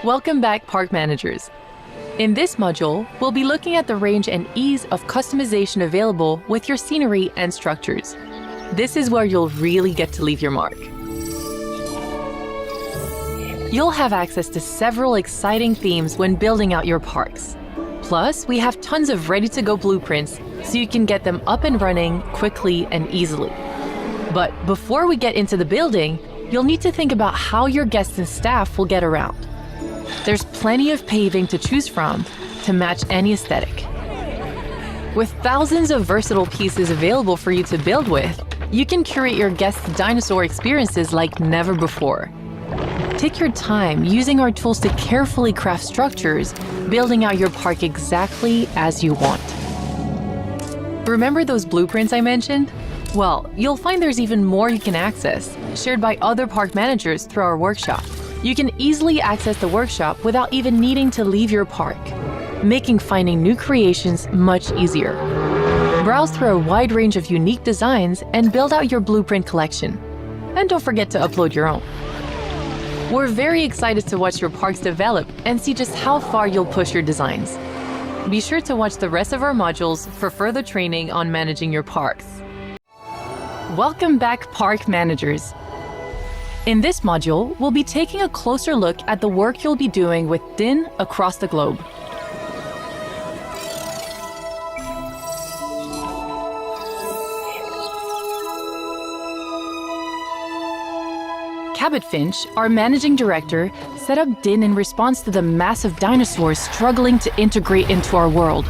Welcome back, park managers. In this module, we'll be looking at the range and ease of customization available with your scenery and structures. This is where you'll really get to leave your mark. You'll have access to several exciting themes when building out your parks. Plus, we have tons of ready-to-go blueprints so you can get them up and running quickly and easily. But before we get into the building, you'll need to think about how your guests and staff will get around. There's plenty of paving to choose from to match any aesthetic. With thousands of versatile pieces available for you to build with, you can curate your guests' dinosaur experiences like never before. Take your time using our tools to carefully craft structures, building out your park exactly as you want. Remember those blueprints I mentioned? Well, you'll find there's even more you can access, shared by other park managers through our workshop. You can easily access the workshop without even needing to leave your park, making finding new creations much easier. Browse through a wide range of unique designs and build out your blueprint collection. And don't forget to upload your own. We're very excited to watch your parks develop and see just how far you'll push your designs. Be sure to watch the rest of our modules for further training on managing your parks. Welcome back, park managers. In this module, we'll be taking a closer look at the work you'll be doing with DIN across the globe. Cabot Finch, our managing director, set up DIN in response to the massive dinosaurs struggling to integrate into our world.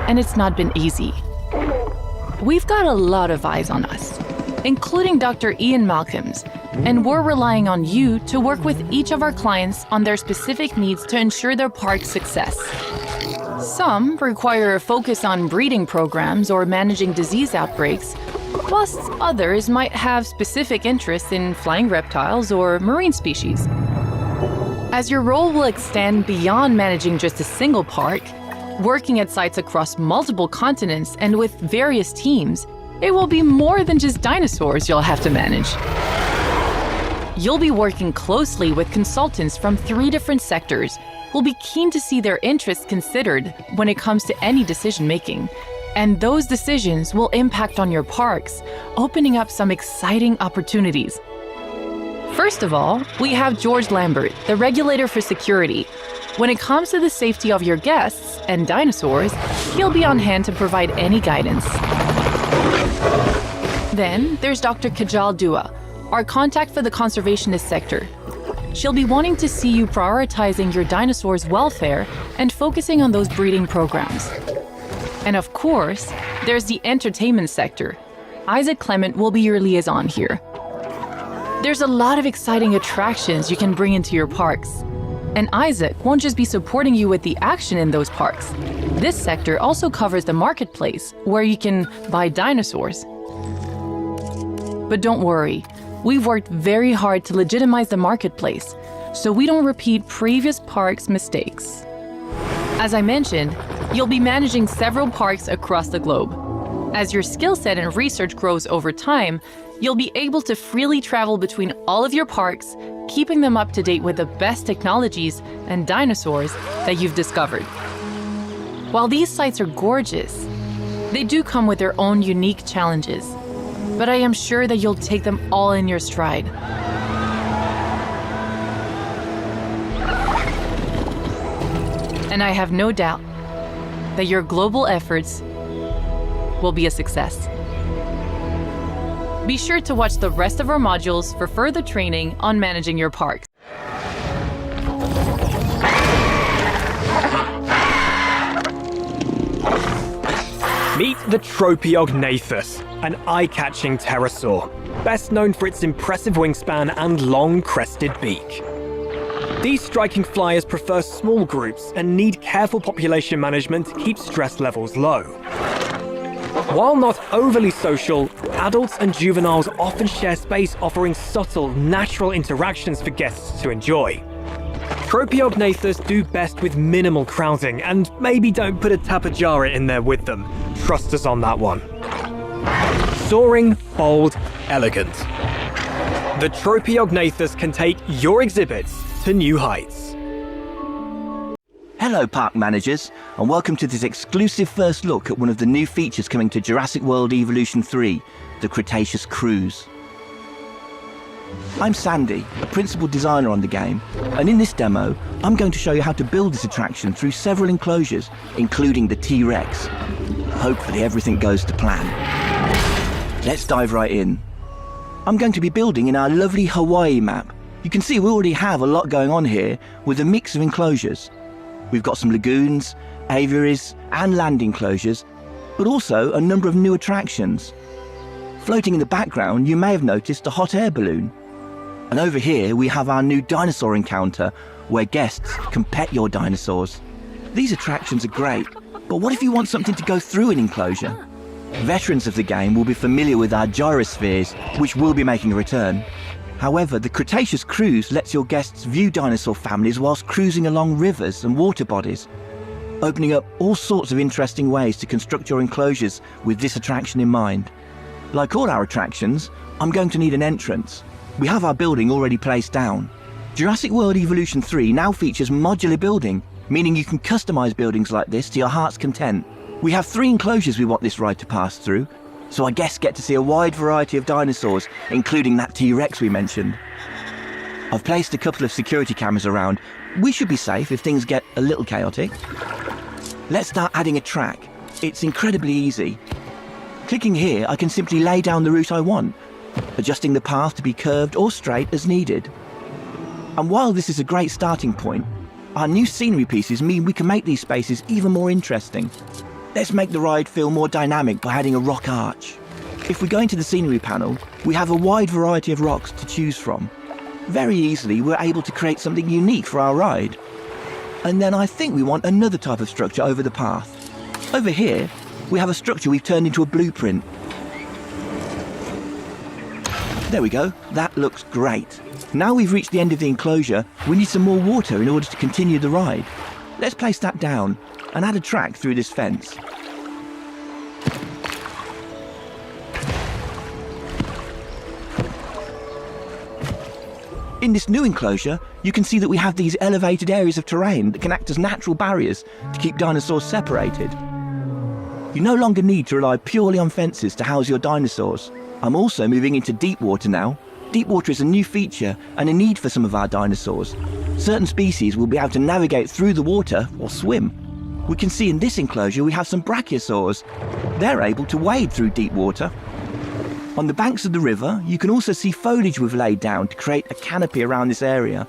And it's not been easy. We've got a lot of eyes on us, including Dr. Ian Malcolms, and we're relying on you to work with each of our clients on their specific needs to ensure their park's success. Some require a focus on breeding programs or managing disease outbreaks, whilst others might have specific interests in flying reptiles or marine species. As your role will extend beyond managing just a single park, working at sites across multiple continents and with various teams, it will be more than just dinosaurs you'll have to manage. You'll be working closely with consultants from 3 different sectors who'll be keen to see their interests considered when it comes to any decision-making. And those decisions will impact on your parks, opening up some exciting opportunities. First of all, we have George Lambert, the regulator for security. When it comes to the safety of your guests and dinosaurs, he'll be on hand to provide any guidance. Then there's Dr. Kajal Dua, our contact for the conservationist sector. She'll be wanting to see you prioritizing your dinosaurs' welfare and focusing on those breeding programs. And of course, there's the entertainment sector. Isaac Clement will be your liaison here. There's a lot of exciting attractions you can bring into your parks. And Isaac won't just be supporting you with the action in those parks. This sector also covers the marketplace, where you can buy dinosaurs. But don't worry, we've worked very hard to legitimize the marketplace, so we don't repeat previous parks' mistakes. As I mentioned, you'll be managing several parks across the globe. As your skill set and research grows over time, you'll be able to freely travel between all of your parks, keeping them up to date with the best technologies and dinosaurs that you've discovered. While these sites are gorgeous, they do come with their own unique challenges, but I am sure that you'll take them all in your stride. And I have no doubt that your global efforts will be a success. Be sure to watch the rest of our modules for further training on managing your parks. Meet the Tropeognathus, an eye-catching pterosaur, best known for its impressive wingspan and long crested beak. These striking flyers prefer small groups and need careful population management to keep stress levels low. While not overly social, adults and juveniles often share space, offering subtle, natural interactions for guests to enjoy. Tropeognathus do best with minimal crowding, and maybe don't put a tapejara in there with them. Trust us on that one. Soaring, bold, elegant. The Tropeognathus can take your exhibits to new heights. Hello park managers, and welcome to this exclusive first look at one of the new features coming to Jurassic World Evolution 3, the Cretaceous Cruise. I'm Sandy, a principal designer on the game, and in this demo, I'm going to show you how to build this attraction through several enclosures, including the T-Rex. Hopefully everything goes to plan. Let's dive right in. I'm going to be building in our lovely Hawaii map. You can see we already have a lot going on here with a mix of enclosures. We've got some lagoons, aviaries and land enclosures, but also a number of new attractions. Floating in the background, you may have noticed a hot air balloon. And over here, we have our new dinosaur encounter, where guests can pet your dinosaurs. These attractions are great, but what if you want something to go through an enclosure? Veterans of the game will be familiar with our gyrospheres, which will be making a return. However, the Cretaceous Cruise lets your guests view dinosaur families whilst cruising along rivers and water bodies, opening up all sorts of interesting ways to construct your enclosures with this attraction in mind. Like all our attractions, I'm going to need an entrance. We have our building already placed down. Jurassic World Evolution 3 now features modular building, meaning you can customize buildings like this to your heart's content. We have 3 enclosures we want this ride to pass through, so our guests get to see a wide variety of dinosaurs, including that T-Rex we mentioned. I've placed a couple of security cameras around. We should be safe if things get a little chaotic. Let's start adding a track. It's incredibly easy. Clicking here, I can simply lay down the route I want, adjusting the path to be curved or straight as needed. And while this is a great starting point, our new scenery pieces mean we can make these spaces even more interesting. Let's make the ride feel more dynamic by adding a rock arch. If we go into the scenery panel, we have a wide variety of rocks to choose from. Very easily, we're able to create something unique for our ride. And then I think we want another type of structure over the path. Over here, we have a structure we've turned into a blueprint. There we go, that looks great. Now we've reached the end of the enclosure, we need some more water in order to continue the ride. Let's place that down and add a track through this fence. In this new enclosure, you can see that we have these elevated areas of terrain that can act as natural barriers to keep dinosaurs separated. You no longer need to rely purely on fences to house your dinosaurs. I'm also moving into deep water now. Deep water is a new feature and a need for some of our dinosaurs. Certain species will be able to navigate through the water or swim. We can see in this enclosure we have some brachiosaurs. They're able to wade through deep water. On the banks of the river, you can also see foliage we've laid down to create a canopy around this area.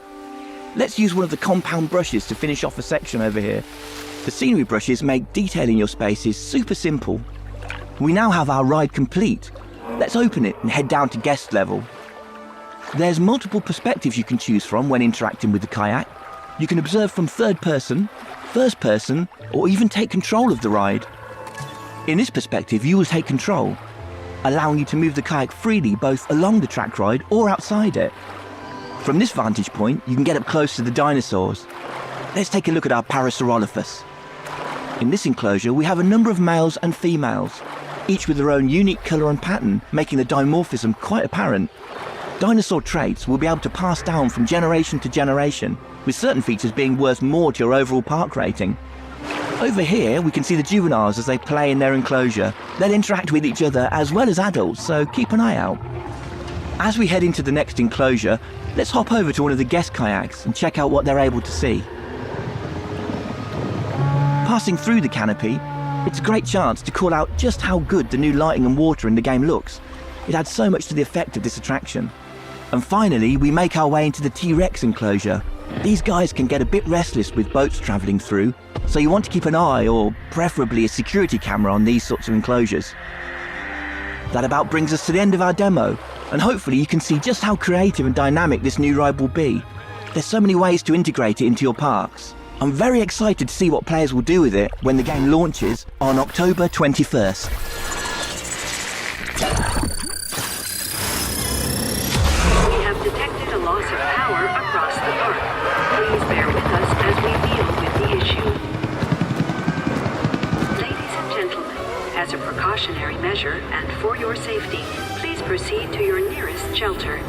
Let's use one of the compound brushes to finish off a section over here. The scenery brushes make detailing your spaces super simple. We now have our ride complete. Let's open it and head down to guest level. There's multiple perspectives you can choose from when interacting with the kayak. You can observe from third person, first person, or even take control of the ride. In this perspective, you will take control, allowing you to move the kayak freely both along the track ride or outside it. From this vantage point, you can get up close to the dinosaurs. Let's take a look at our Parasaurolophus. In this enclosure, we have a number of males and females, each with their own unique colour and pattern, making the dimorphism quite apparent. Dinosaur traits will be able to pass down from generation to generation, with certain features being worth more to your overall park rating. Over here, we can see the juveniles as they play in their enclosure. They'll interact with each other as well as adults, so keep an eye out. As we head into the next enclosure, let's hop over to one of the guest kayaks and check out what they're able to see. Passing through the canopy, it's a great chance to call out just how good the new lighting and water in the game looks. It adds so much to the effect of this attraction. And finally, we make our way into the T-Rex enclosure. These guys can get a bit restless with boats travelling through, so you want to keep an eye, or preferably a security camera, on these sorts of enclosures. That about brings us to the end of our demo, and hopefully you can see just how creative and dynamic this new ride will be. There's so many ways to integrate it into your parks. I'm very excited to see what players will do with it when the game launches on October 21st. Detected a loss of power across the park. Please bear with us as we deal with the issue. Ladies and gentlemen, as a precautionary measure and for your safety, please proceed to your nearest shelter.